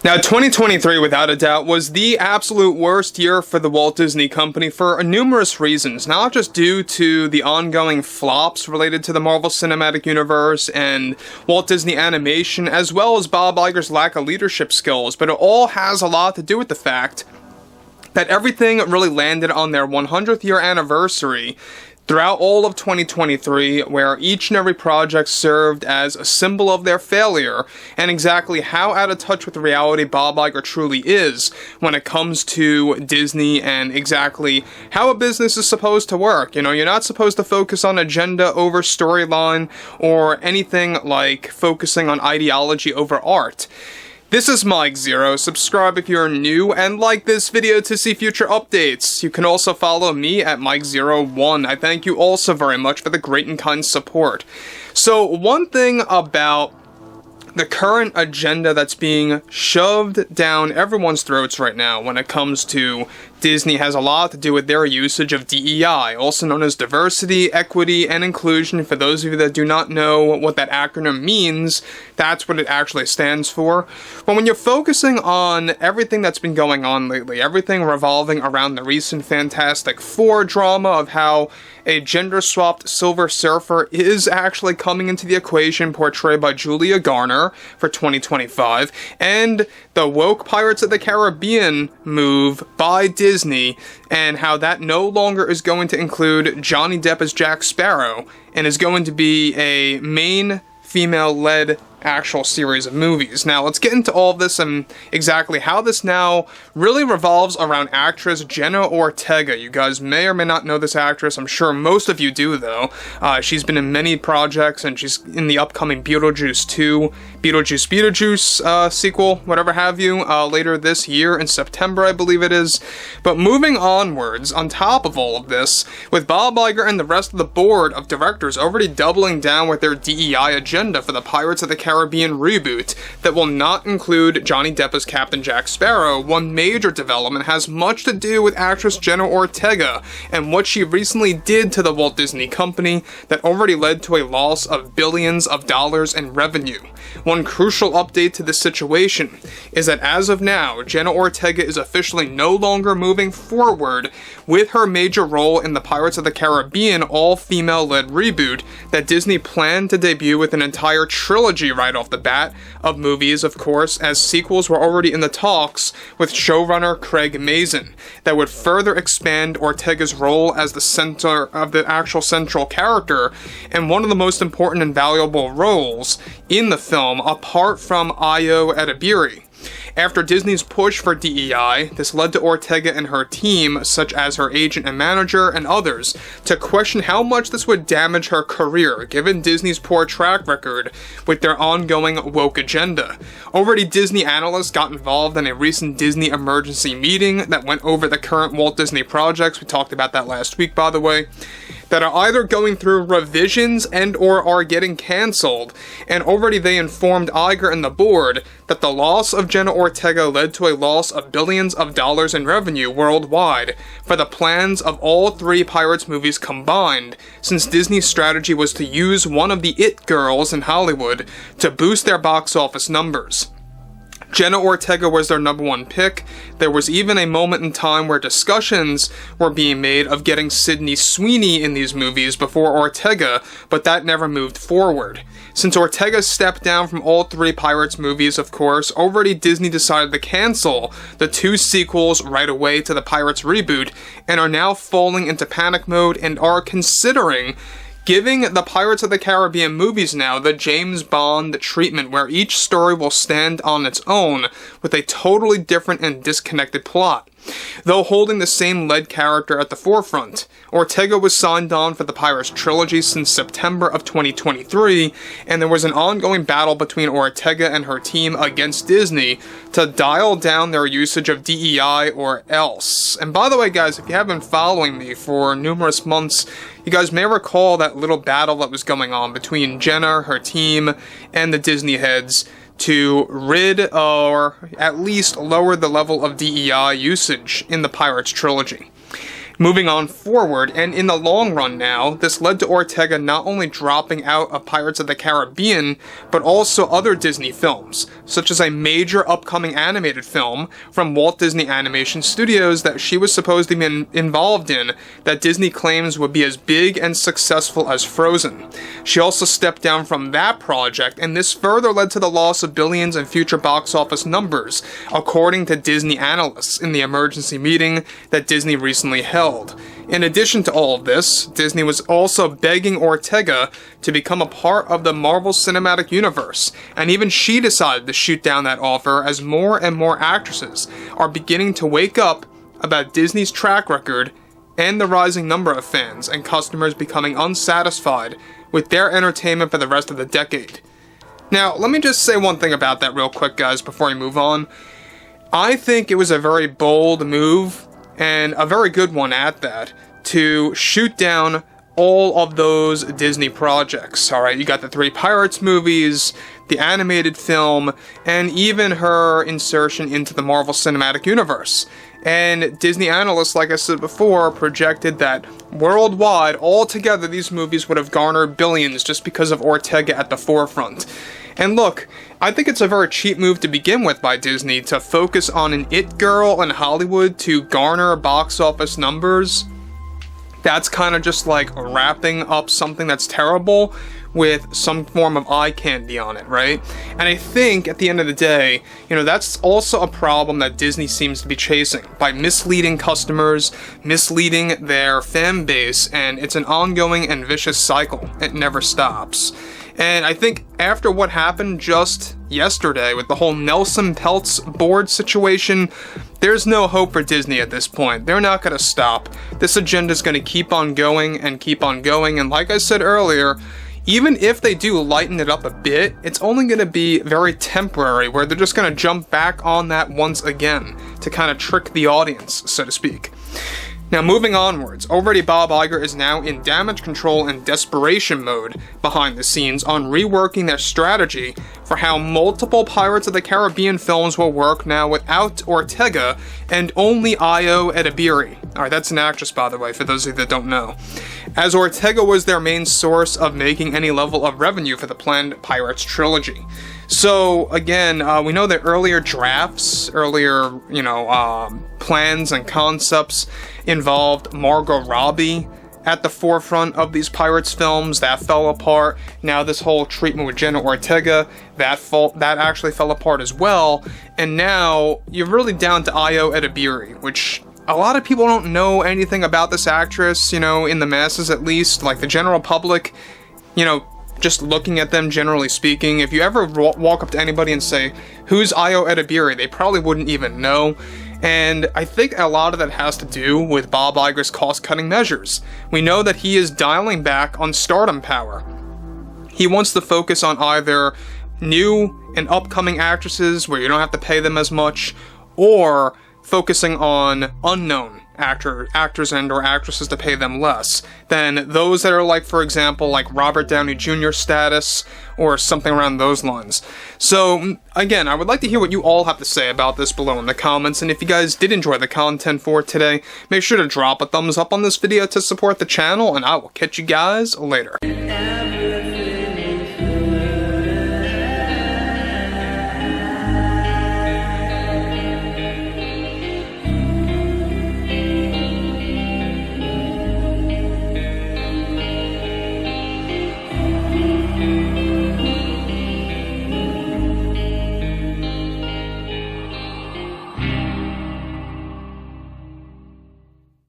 Now, 2023, without a doubt, was the absolute worst year for the Walt Disney Company for numerous reasons, not just due to the ongoing flops related to the Marvel Cinematic Universe and Walt Disney Animation, as well as Bob Iger's lack of leadership skills, but it all has a lot to do with the fact that everything really landed on their 100th year anniversary throughout all of 2023, where each and every project served as a symbol of their failure, and exactly how out of touch with reality Bob Iger truly is when it comes to Disney and exactly how a business is supposed to work. You know, you're not supposed to focus on agenda over storyline or anything like focusing on ideology over art. This is Mike Zero. Subscribe if you're new, and like this video to see future updates. You can also follow me at Mike01. I thank you also very much for the great and kind support. So, one thing about the current agenda that's being shoved down everyone's throats right now when it comes to Disney has a lot to do with their usage of DEI, also known as diversity, equity, and inclusion. For those of you that do not know what that acronym means, that's what it actually stands for. But when you're focusing on everything that's been going on lately, everything revolving around the recent Fantastic Four drama of how a gender-swapped Silver Surfer is actually coming into the equation, portrayed by Julia Garner for 2025, and the woke Pirates of the Caribbean move by Disney, and how that no longer is going to include Johnny Depp as Jack Sparrow, and is going to be a main female-led actual series of movies. Now, let's get into all of this and exactly how this now really revolves around actress Jenna Ortega. You guys may or may not know this actress. I'm sure most of you do, though. She's been in many projects, and she's in the upcoming Beetlejuice 2, Beetlejuice sequel, whatever have you, later this year in September, I believe it is. But moving onwards, on top of all of this, with Bob Iger and the rest of the board of directors already doubling down with their DEI agenda for the Pirates of the Caribbean reboot that will not include Johnny Depp as Captain Jack Sparrow, one major development has much to do with actress Jenna Ortega and what she recently did to the Walt Disney Company that already led to a loss of billions of dollars in revenue. One crucial update to this situation is that as of now, Jenna Ortega is officially no longer moving forward with her major role in the Pirates of the Caribbean all-female-led reboot that Disney planned to debut with an entire trilogy right off the bat of movies, of course, as sequels were already in the talks with showrunner Craig Mazin that would further expand Ortega's role as the center of the actual central character and one of the most important and valuable roles in the film, apart from Ayo Edebiri. After Disney's push for DEI, this led to Ortega and her team, such as her agent and manager and others, to question how much this would damage her career, given Disney's poor track record with their ongoing woke agenda. Already, Disney analysts got involved in a recent Disney emergency meeting that went over the current Walt Disney projects, we talked about that last week, by the way, that are either going through revisions and or are getting cancelled, and already they informed Iger and the board that the loss of Jenna Ortega led to a loss of billions of dollars in revenue worldwide for the plans of all three Pirates movies combined, since Disney's strategy was to use one of the it girls in Hollywood to boost their box office numbers. Jenna Ortega was their number one pick. There was even a moment in time where discussions were being made of getting Sydney Sweeney in these movies before Ortega, but that never moved forward. Since Ortega stepped down from all three Pirates movies, of course, already Disney decided to cancel the two sequels right away to the Pirates reboot, and are now falling into panic mode and are considering giving the Pirates of the Caribbean movies now the James Bond treatment, where each story will stand on its own with a totally different and disconnected plot, though holding the same lead character at the forefront. Ortega was signed on for the Pirates trilogy since September of 2023, and there was an ongoing battle between Ortega and her team against Disney to dial down their usage of DEI or else. And by the way, guys, if you have been following me for numerous months, you guys may recall that little battle that was going on between Jenna, her team, and the Disney heads to rid or at least lower the level of DEI usage in the Pirates trilogy. Moving on forward, and in the long run now, this led to Ortega not only dropping out of Pirates of the Caribbean, but also other Disney films, such as a major upcoming animated film from Walt Disney Animation Studios that she was supposed to be involved in that Disney claims would be as big and successful as Frozen. She also stepped down from that project, and this further led to the loss of billions in future box office numbers, according to Disney analysts in the emergency meeting that Disney recently held. In addition to all of this, Disney was also begging Ortega to become a part of the Marvel Cinematic Universe, and even she decided to shoot down that offer as more and more actresses are beginning to wake up about Disney's track record and the rising number of fans and customers becoming unsatisfied with their entertainment for the rest of the decade. Now, let me just say one thing about that real quick, guys, before we move on. I think it was a very bold move, and a very good one at that, to shoot down all of those Disney projects. Alright, you got the 3 Pirates movies, the animated film, and even her insertion into the Marvel Cinematic Universe. And Disney analysts, like I said before, projected that worldwide, altogether, these movies would have garnered billions just because of Ortega at the forefront. And look, I think it's a very cheap move to begin with by Disney to focus on an it girl in Hollywood to garner box office numbers. That's kind of just like wrapping up something that's terrible with some form of eye candy on it, right? And I think at the end of the day, that's also a problem that Disney seems to be chasing by misleading customers, misleading their fan base, and it's an ongoing and vicious cycle. It never stops. And I think after what happened just yesterday with the whole Nelson Peltz board situation, there's no hope for Disney at this point. They're not going to stop. This agenda's going to keep on going and keep on going. And like I said earlier, even if they do lighten it up a bit, it's only going to be very temporary, where they're just going to jump back on that once again to kind of trick the audience, so to speak. Now, moving onwards, already Bob Iger is now in damage control and desperation mode behind the scenes on reworking their strategy for how multiple Pirates of the Caribbean films will work now without Ortega and only Ayo Edebiri. Alright, that's an actress, by the way, for those of you that don't know. As Ortega was their main source of making any level of revenue for the planned Pirates trilogy. So, again, we know that earlier drafts, plans and concepts involved Margot Robbie at the forefront of these Pirates films. That fell apart. Now this whole treatment with Jenna Ortega, that actually fell apart as well. And now you're really down to Ayo Edebiri, which a lot of people don't know anything about this actress, in the masses at least, like the general public, just looking at them generally speaking. If you ever walk up to anybody and say, who's Ayo Edebiri, they probably wouldn't even know. And I think a lot of that has to do with Bob Iger's cost-cutting measures. We know that he is dialing back on stardom power. He wants to focus on either new and upcoming actresses where you don't have to pay them as much, or focusing on unknown actors and or actresses to pay them less than those that are like, for example, like Robert Downey Jr. status or something around those lines. So, again, I would like to hear what you all have to say about this below in the comments, and if you guys did enjoy the content for today, make sure to drop a thumbs up on this video to support the channel, and I will catch you guys later.